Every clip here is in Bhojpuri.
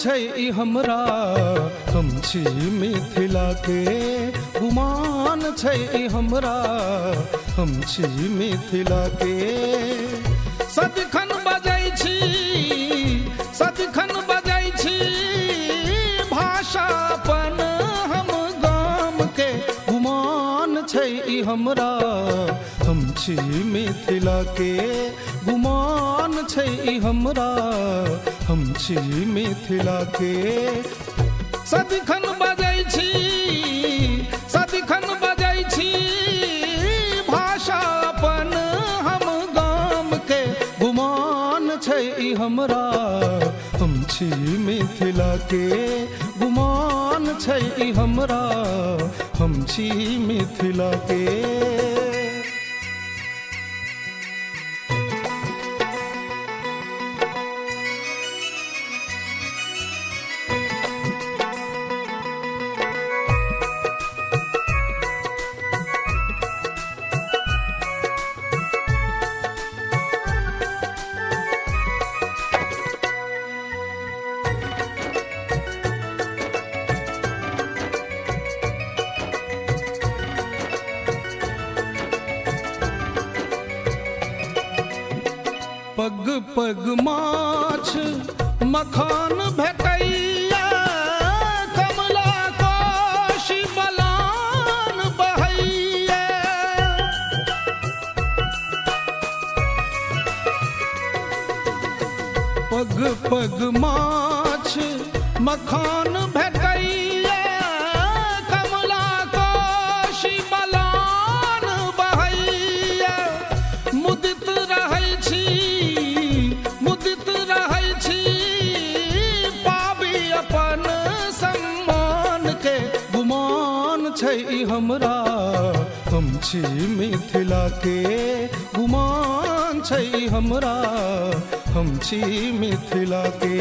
छै ई हमरा, हम छी मिथिला के गुमान छै ई हमरा, हम छी मिथिला के। सदिखन बजै छी, सदिखन बजै छी भाषा अपन हम गाम के, गुमान छै ई हमरा, हम छी मिथिला के गुमान छै ई हमरा, हम छी मिथिला के। सदिखन बजै छी, सदिखन बजै छी भाषा अपन हम गाम के, गुमान छै ई हमरा, हम छी मिथिला के गुमान छै ई हमरा, हम छी मिथिला के। पग पग माछ मखान भेटैया, कमला कोशी बलान बहैया। पग पग माछ मखान भेटैया, कमला कोशी बलान बहैया। मुदित रहै छी, मुदित रहै छी पाबी अपन सम्मान के, गुमान छै ई हमरा, हम छी मिथिला के गुमान छै ई हमरा, हम छी मिथिला के।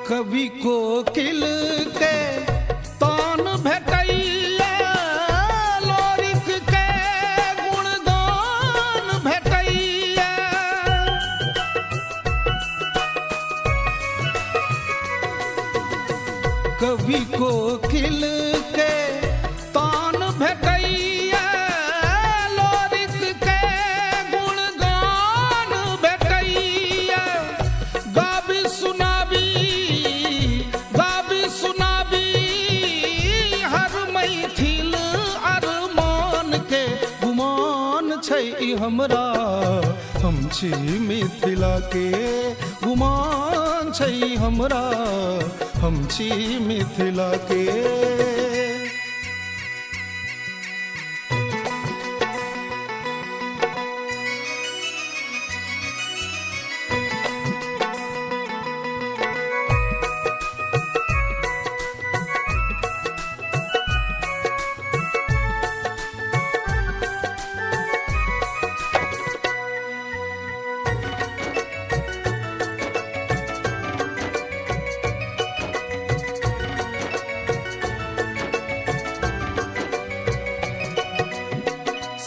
कवि कोकिल के तान भेटैया, लोरिक के गुणगान भेटैया। कवि कोकिल के तान भेटैया, लोरिक के गुणगान भेटैया। गाबी सुनाबी, गाबी सुनाबी हर मैथिल अरमान के, गुमान छै ई हमरा, हम छी मिथिला के गुमान छै ई हमरा, हम छी मिथिला के।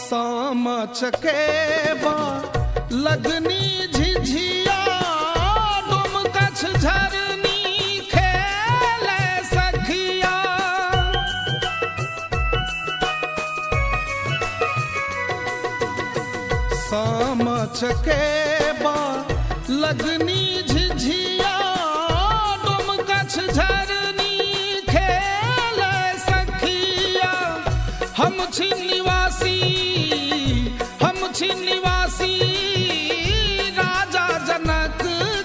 सामा चकेबा लगनी झिझिया, डोम कछ झरनी खेले सखिया। सामा चकेबा लगनी झिझिया, डोम कछ झरनी खेले सखिया। हम छी निवासी, हम छी निवासी राजा जनक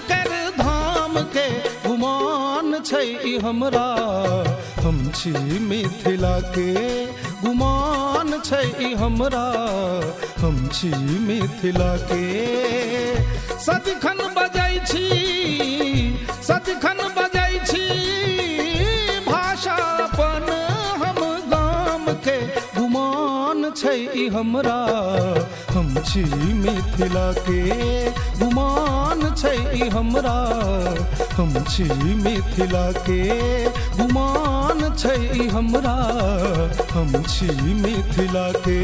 कर धाम के, गुमान छै ई हमरा, हम छी मिथिला के गुमान छै ई हमरा, हम छी मिथिला के। सदिखन बजै छी, सदिखन बजै छी भाषा हमरा हम छी मिथिला के गुमान छै हमरा हम छी मिथिला के गुमान छै हमरा हम छी मिथिला के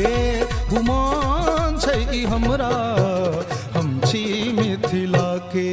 गुमान छै हमरा हम छी मिथिला के।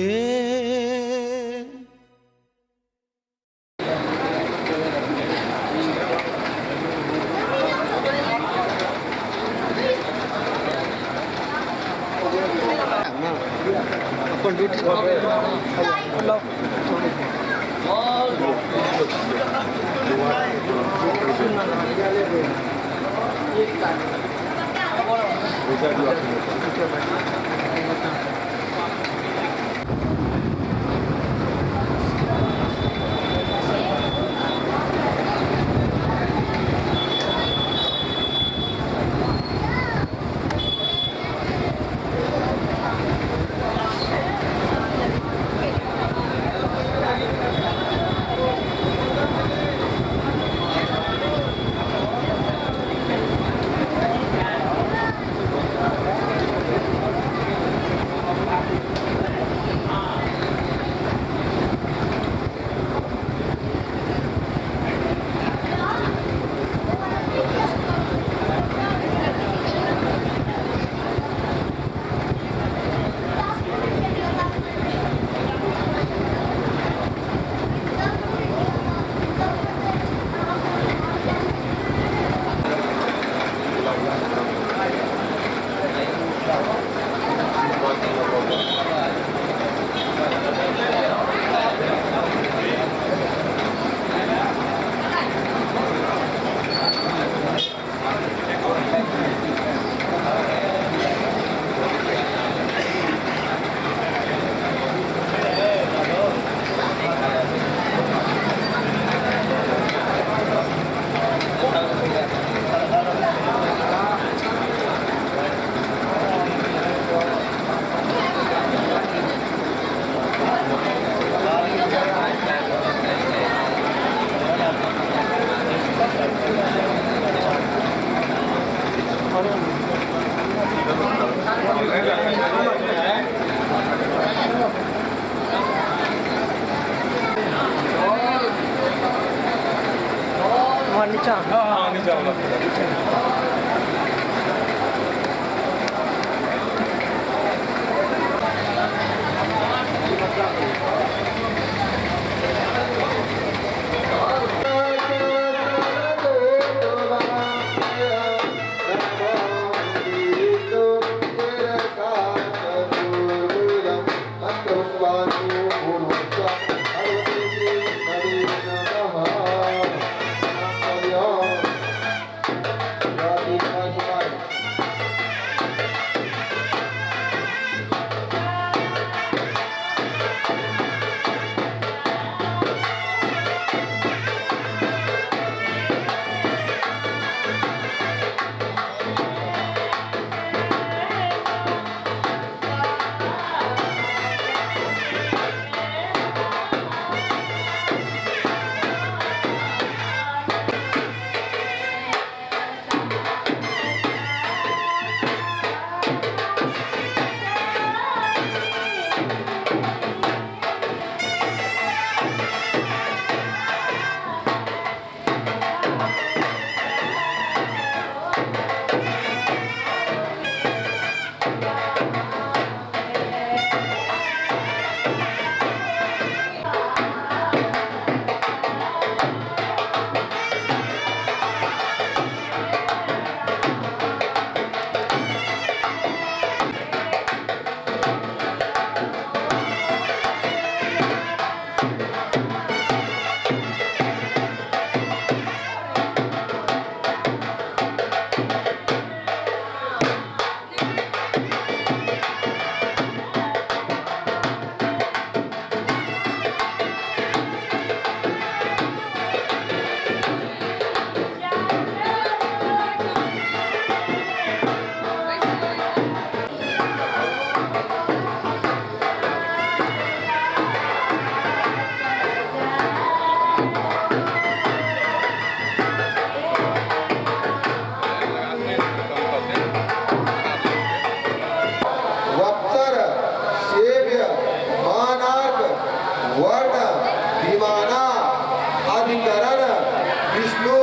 विष्णु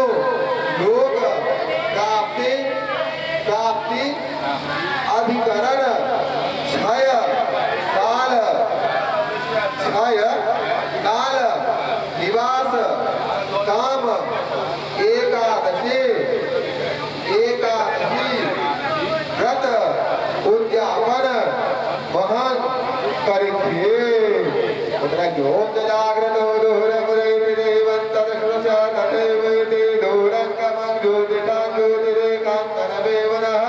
लोक प्राप्ति प्राप्ति अधिकरण क्षय काल निवास काम एकादशी व्रत उद्यापन महन करिखे ओम जागृत दोहर मुरैवंत दशरथ तटे वैते दोरंगमं ज्योतिषां ज्योतिरेकान्तनवेवनः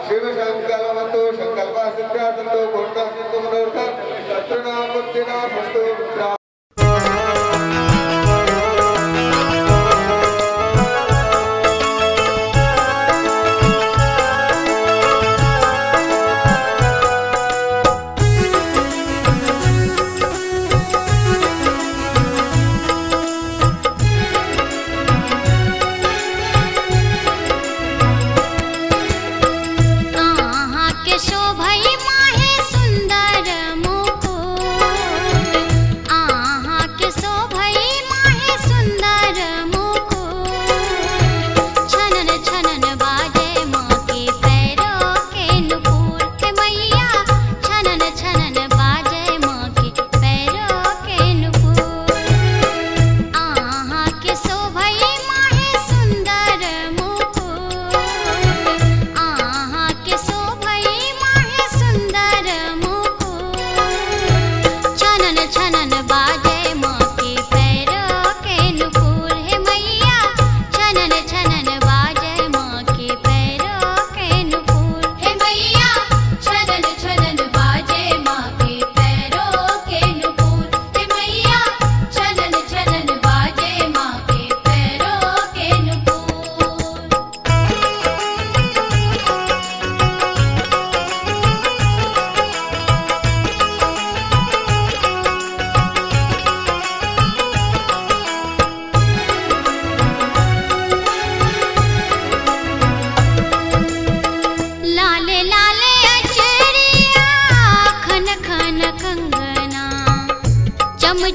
शिव संकल्पवतो संकल्पः सिद्ध्यर्थो पूर्णः सिद्धो मनोरथः तत्रणा बुद्धिना सस्तो मित्रा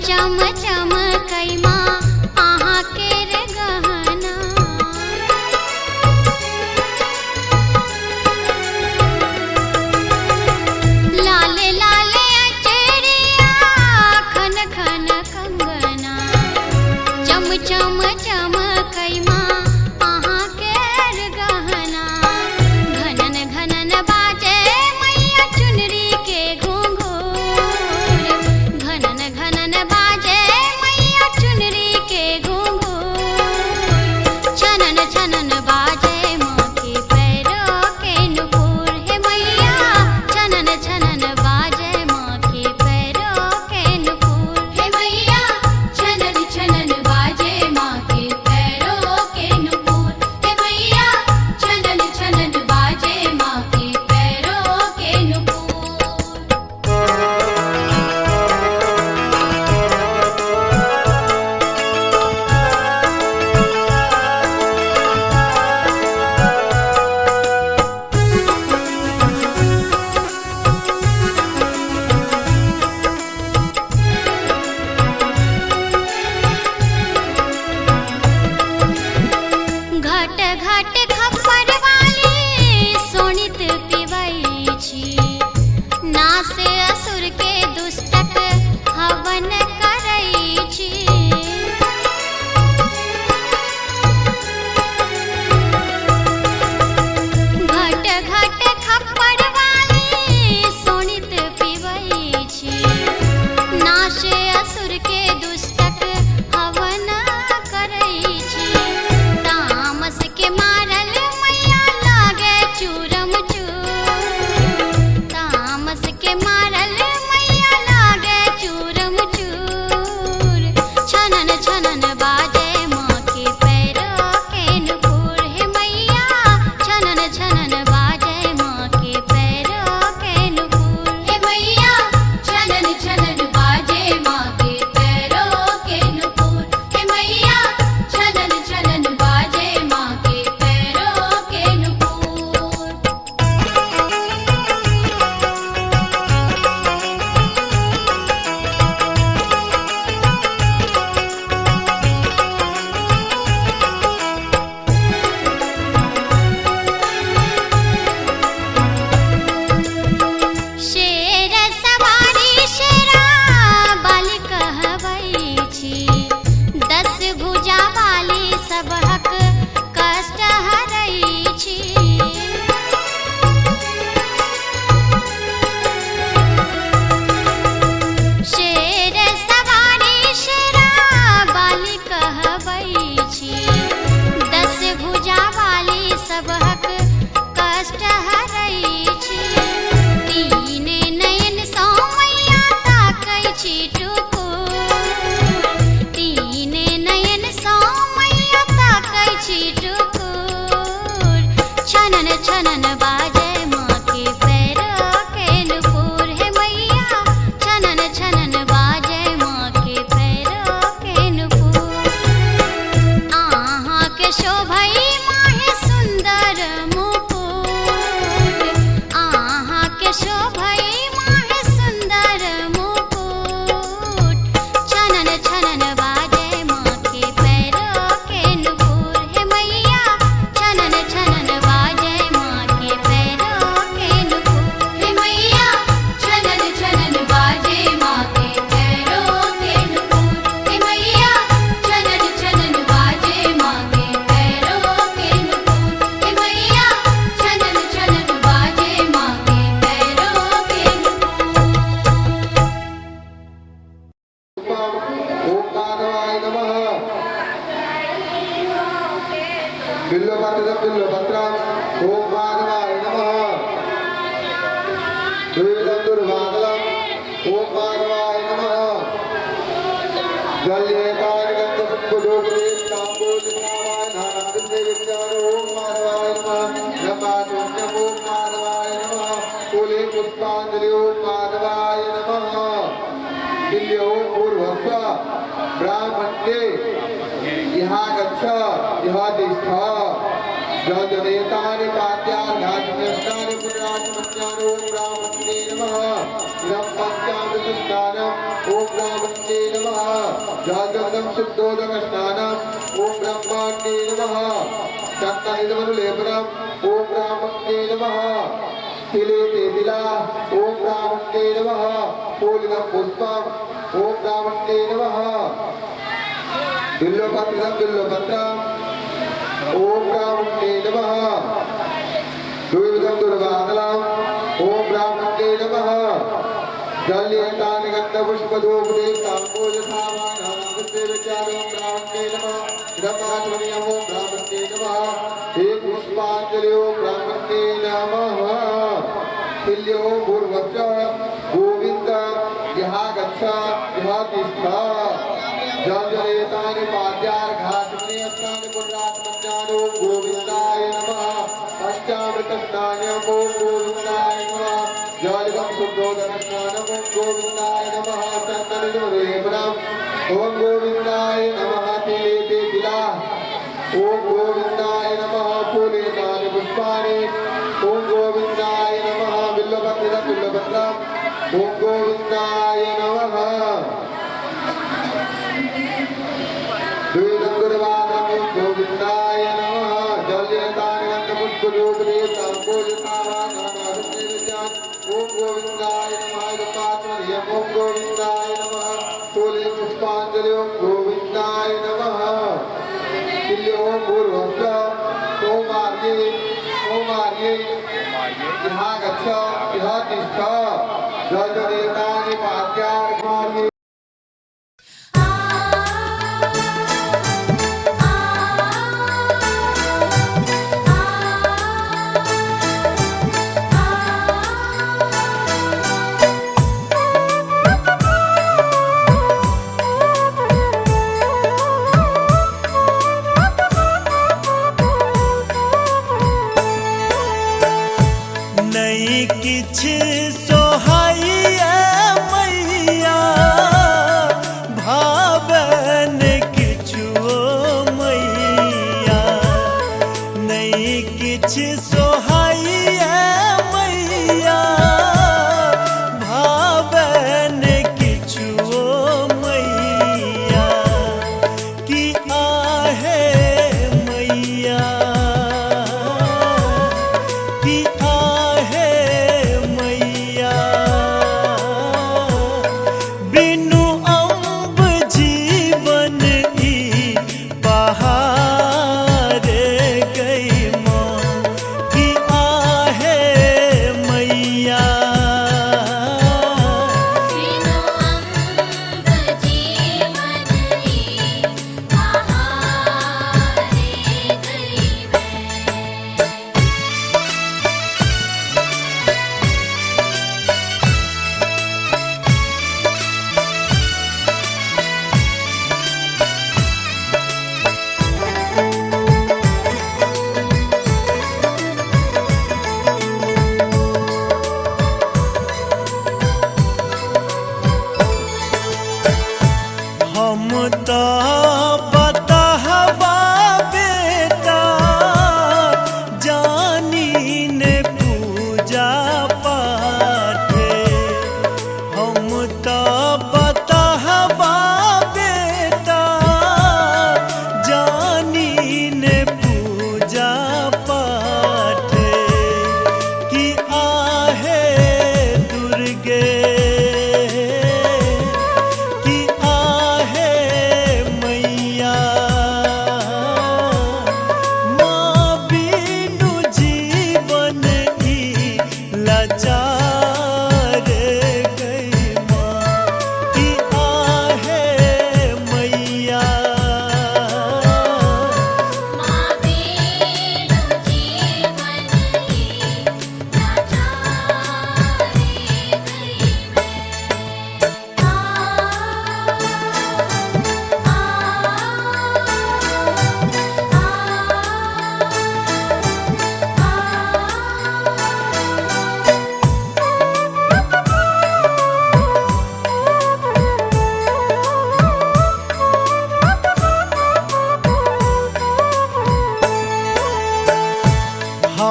चम चम कैमा आहा केर गहना लाले लाले अचरिया खन खन कंगना चम चम चम कैमा आहा केर गहना घनन घनन बाजे मैया चुनरी के घुंघरू घनन घनन बाजे मैया चुनरी के घुंघरू छनन छनन बाजे माँ के पैरों के नुपुर हे मैया छनन छनन बाजे माँ के पैरों के नुपुर हे मैया छनन छनन बाजे माँ के पैरों के नुपुर हे मैया छनन छनन बाजे माँ के पैरों के नुपुर। घट घट खप्पर वाली सोनित पिबई छी नास असुर के दुष्टक हवन करई छी घट घट खप्पर वाली सोनित पिबई छी नाश असुर के दुष्टक हवन करई छी तामस के मार शोभई माहे सुंदर मुकुट, आहा के शोभई माहे सुंदर मुकुट। छनन छनन बाजे माँ के पैरों के नुपुर, हे मैया छनन छनन बाजे माँ के पैरों के नुपुर, हे मैया छनन छनन बाजे माँ के पैरों के नुपुर, हे मैया छनन छनन बाजे माँ के पैरों के नुपुर, हे मैया छनन छनन बाजे माँ के पैरों के ओम माधवाय नमः। बिल्वपत्रं बिल्वपत्रं ओम माधवाय नमः। द्विविधं दुर्वादलम् ओम माधवाय नमः। जल्येतानि गन्धपुष्पधूपदीप ताम्बूलधामाय नानाविधे विद्यान ओम माधवाय नमः। ब्रह्माण्डं ओम माधवाय नमः। फूले पुष्पाञ्जलि ओम माधवाय नमः। दिल्यो पूर्वस्व ब्राह्मण्ये यहाँ गच्छ यहाँ तिष्ठ जलदेतानि पाद्यार्घात्म्यष्टानि पुण्यात्मज्ञानो ब्राह्मणे नमः। इदं पञ्चामृतस्नानम् ॐ ब्राह्मणे नमः। जलदं शुद्धोदकस्नानम् ॐ ब्रह्माण्डे नमः। चन्दनिदमनुलेपनम् ॐ ब्राह्मणे नमः। तिले तेदिला ॐ ब्राह्मणे नमः। फूलिनं पुष्पम् ॐ ब्राह्मणे नमः। बिल्वपत्रं बिल्वपत्रम् ॐ ब्राह्मणे नमः। द्विविधं दुर्वादलम् ॐ ब्राह्मणे नमः। जल्येतानि गन्धपुष्पधूपदीप ताम्बूलधामाय नानाविधे विद्यान ॐ ब्राह्मणे नमः। ब्रह्माण्डं ॐ ब्राह्मणे नमः। हे पुष्पाञ्जलि ॐ ब्राह्मणे नमः। तिल्यो पूर्वस्व गोविन्द यहाँ गच्छ यहाँ तिष्ठ जलदेतानि पाद्यार्घात्म्यष्टानि पुण्यात्मज्ञानो गोविन्दाय नमः। पञ्चामृतस्नानम् ॐ गोविन्दाय नमः। जलदं शुद्धोदकस्नानम् ॐ गोविन्दाय नमः। चन्दनिदमनुलेपनम् ॐ गोविन्दाय नमः। तिले तेदिला ॐ गोविन्दाय नमः। फूलेतानि पुष्पाणि ॐ गोविन्दाय नमः। बिल्वपत्रं बिल्वपत्रम् ॐ गोविन्दाय नमः। द्विविधं दुर्वादलम् ॐ गोविन्दाय नमः। जल्येतानि गन्धपुष्पधूपदीप ताम्बूलधामाय नानाविधे विद्यान ॐ गोविन्दाय नमः। इदमात्मनियम् ॐ गोविन्दाय नमः। फूले पुष्पाञ्जलि ॐ गोविन्दाय नमः। तिल्यो पूर्वस्व ओमार्ये यहाँ गच्छ यहाँ तिष्ठ जलदेतानि पाद्यार्घात्म्यष्टानि नहीं किछ सोहाइया मैया भावन किछुओ मैया। नहीं किछ सोहाइया मैया भावन किछुओ मैया। कि आहे मैया कि बिनु अम्ब जीवन ई पहाड़ गई माँ। कि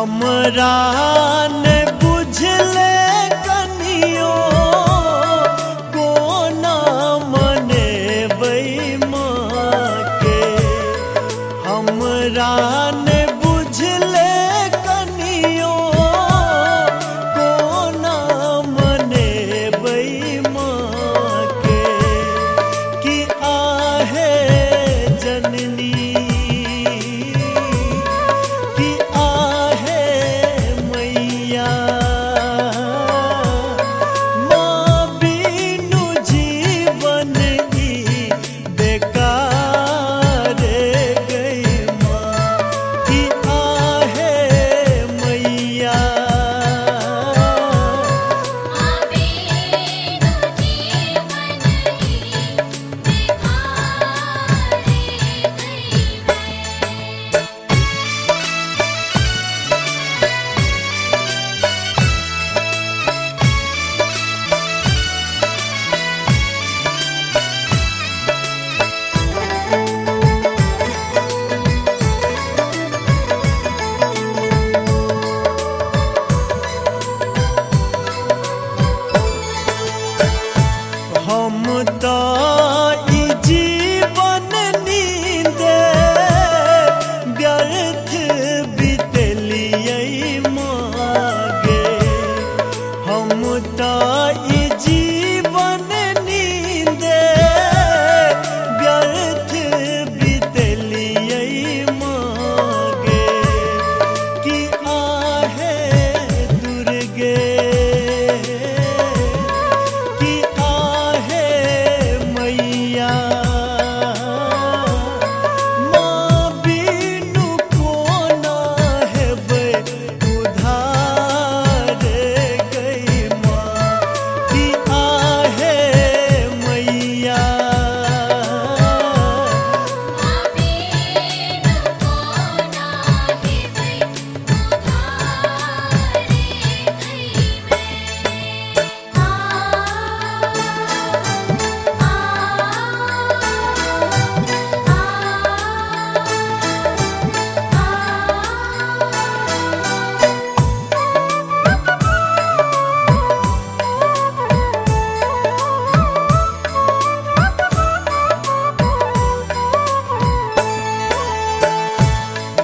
हमरा ने बुझले कनियो कोना मनेबै माँ के। हमरा ने बुझले कनियो कोना मनेबै माँ के। कि आहे जननी कि आहे मैया माँ बिनु जीवन ई बेकार गई माँ। कि आहे मैया हम तो ई जीवन नींदे व्यर्थ बितेलियै मागे। हम तो ई जीवन नींदे व्यर्थ बितेलियै मागे। कि आहे दुर्गे कि आहे मैया माँ बिनु कोना हेबै उधार गई माँ। कि आहे मैया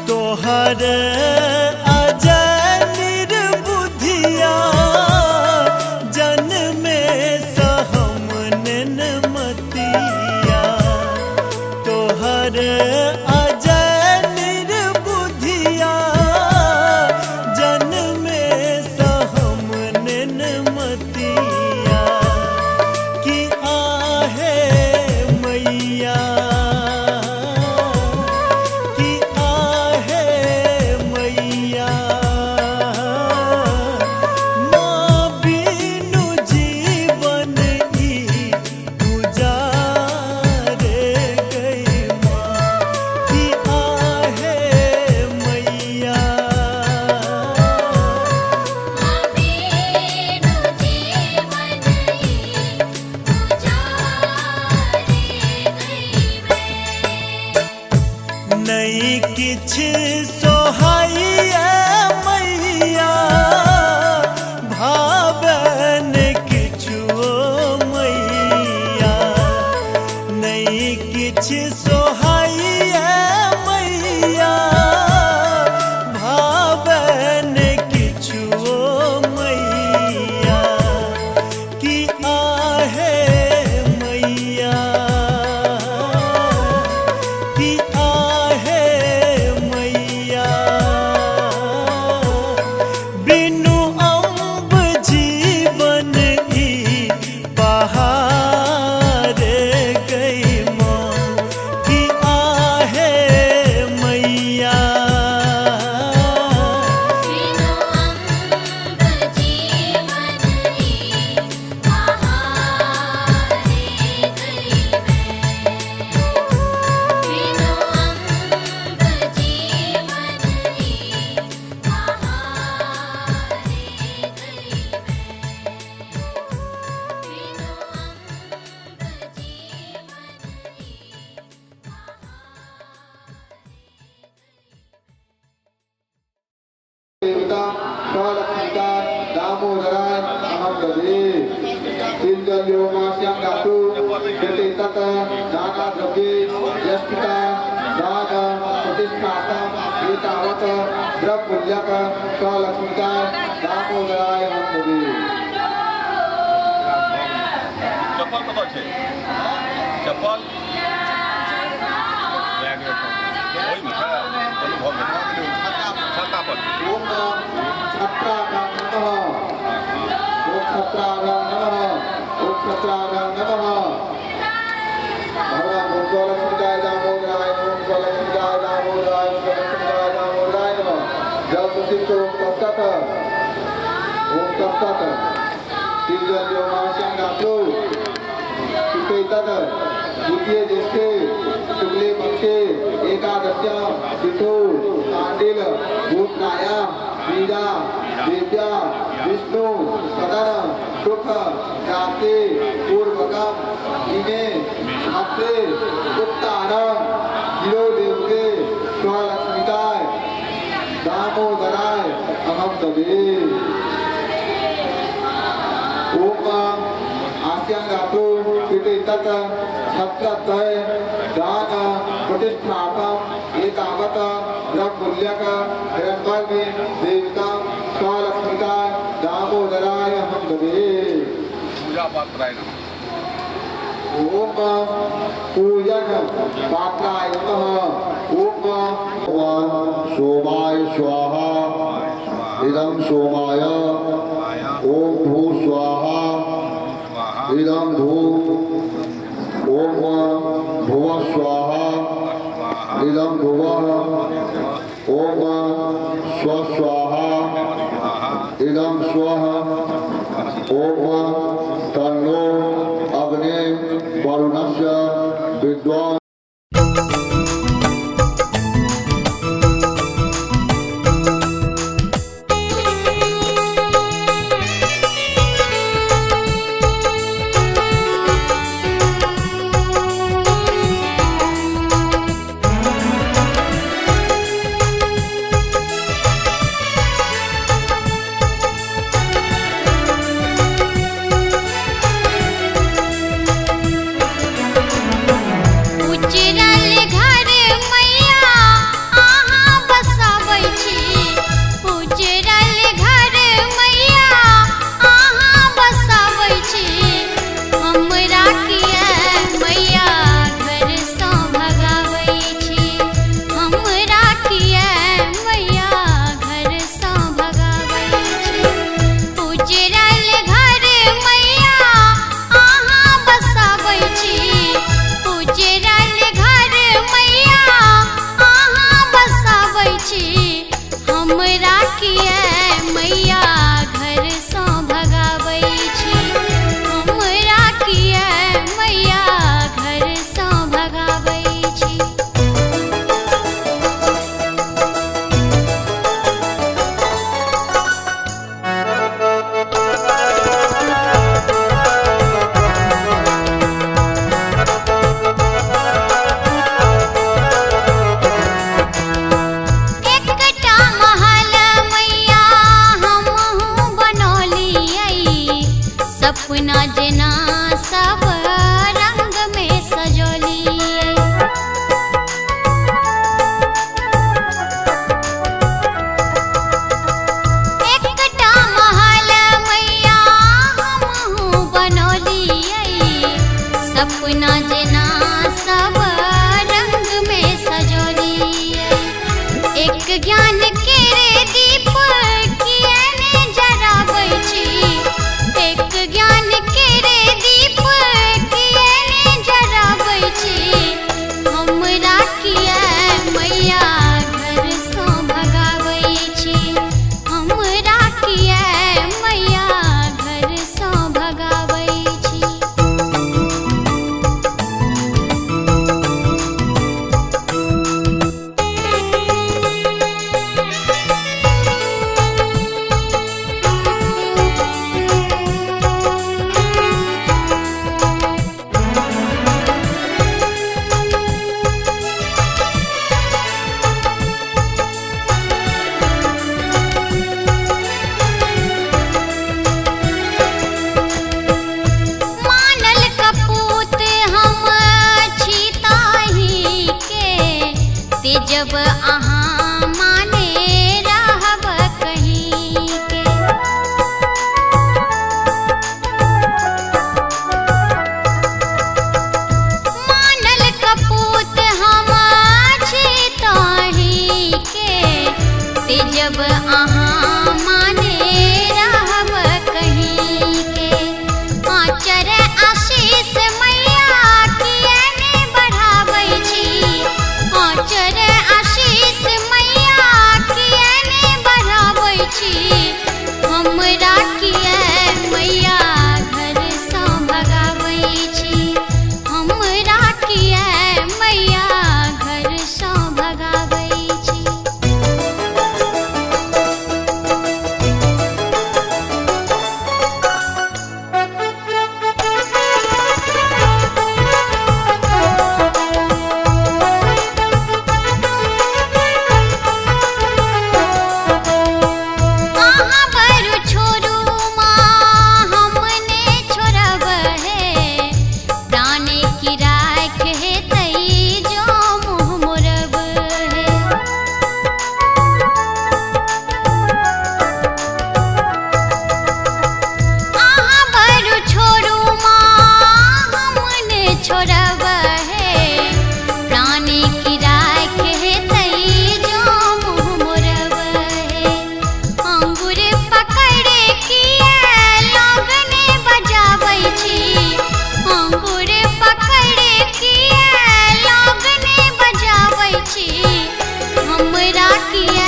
तोहर अजय निर्बुद्धिया जन्मे सहम नेनमतिया। तोहर अजय निर्बुद्धिया जन्मे सहम नेनमतिया। कि आहे मैया कि आहे मैया माँ बिनु जीवन ई उजार गई माँ। कि आहे मैया नहीं किछ सोहाइए मैया भावन किछुओ मैया। नहीं किछ सोहाइए मैया भावन किछुओ मैया। कि आहे मैया कि आहे मैया स्वलक्ष्मिकाय दामोदराय अहं ददे तिलजल्योमास्यां धातु यते तत् दानद्रव्ये यष्टिका दान प्रतिष्ठातं एतावत् द्रव्यमूल्यक स्वलक्ष्मिकाय दामोदराय अहं ददे चप्पल कत আছে चप्पल ওই মিঠা অনুভব ছাতা पर ओम छत्रागां नमः ओम छत्रागां नमः ओम छत्रागां नमः भगवान गोलक्ष्मीकाय दामोदराय ओम गोलक्ष्मीकाय दामोदराय ओम गोलक्ष्मीकाय दामोदराय नमः जल प्रसिद्ध ओम तत्सत तिलजल्योमास्यां धातु तत् द्वितीय ज्येष्ठे शुक्ले पक्षे एकादश्यां तिथौ कांडिल भूतनायां बीजा वेद्या विष्णु सदन सुख जाते पूर्वकम इमे हफ्ते उत्तारम गिरो देवते स्वलक्ष्मिकाय दामोदराय अहं ददे ओम आस्यां धातु कृते तत् छत्रत्रय दान प्रतिष्ठापम एतावत् द्रव्यमूल्यक हिरण्मयी देवता स्वलक्ष्मिकाय दामोदराय अहं ददे पूजा पाठ कराएगा ओम पूजन पात्राय नमः ओम सोमाय स्वाहा इदं सोमाय ओम भू स्वाहा इदं भू ओम भुव स्वाहा इदं भुवः ओम स्व स्वाहा इदं स्वः ओम तन्नो अग्ने वरुणस्य विद्वान् सपना जना सब रंग में सजोली एकटा महल मैया हमहू बनोली सपना जना सब रंग में सजोली एक ज्ञान के रे दीप कियने जराबै छी एक ज्ञान के रे दीप कियने जराबै छी हमरा किया मैया घर सँ भगाबै छी हमरा किया मैया घर सँ भगाबै छी अहाँ माने रहब कहीं के। मानल कपूत हम छी ताही के, ते जब अहाँ माने रहब कहीं के। आचर आशीष मैया किया ने बढ़ाबै छी, आचर आशीष मैया किया ने बढ़ाबै छी। हमरा किया मैया घर सँ भगाबै छी, हमरा किया मैया घर सँ भगाबै छी। अहाँ बरु छोड़ू माँ हमने छोड़ब है, प्राणे की राख है तई जो मुँह मोरब है। अहाँ बरु छोड़ू माँ हमने छोड़ब है, प्राणे की राख है तई जो मुँह मोरब है। अंगूर पकड़े किया लोगने बजाबै छी, अंगूर पकड़े किया लोगने बजाबै छी। हमरा किया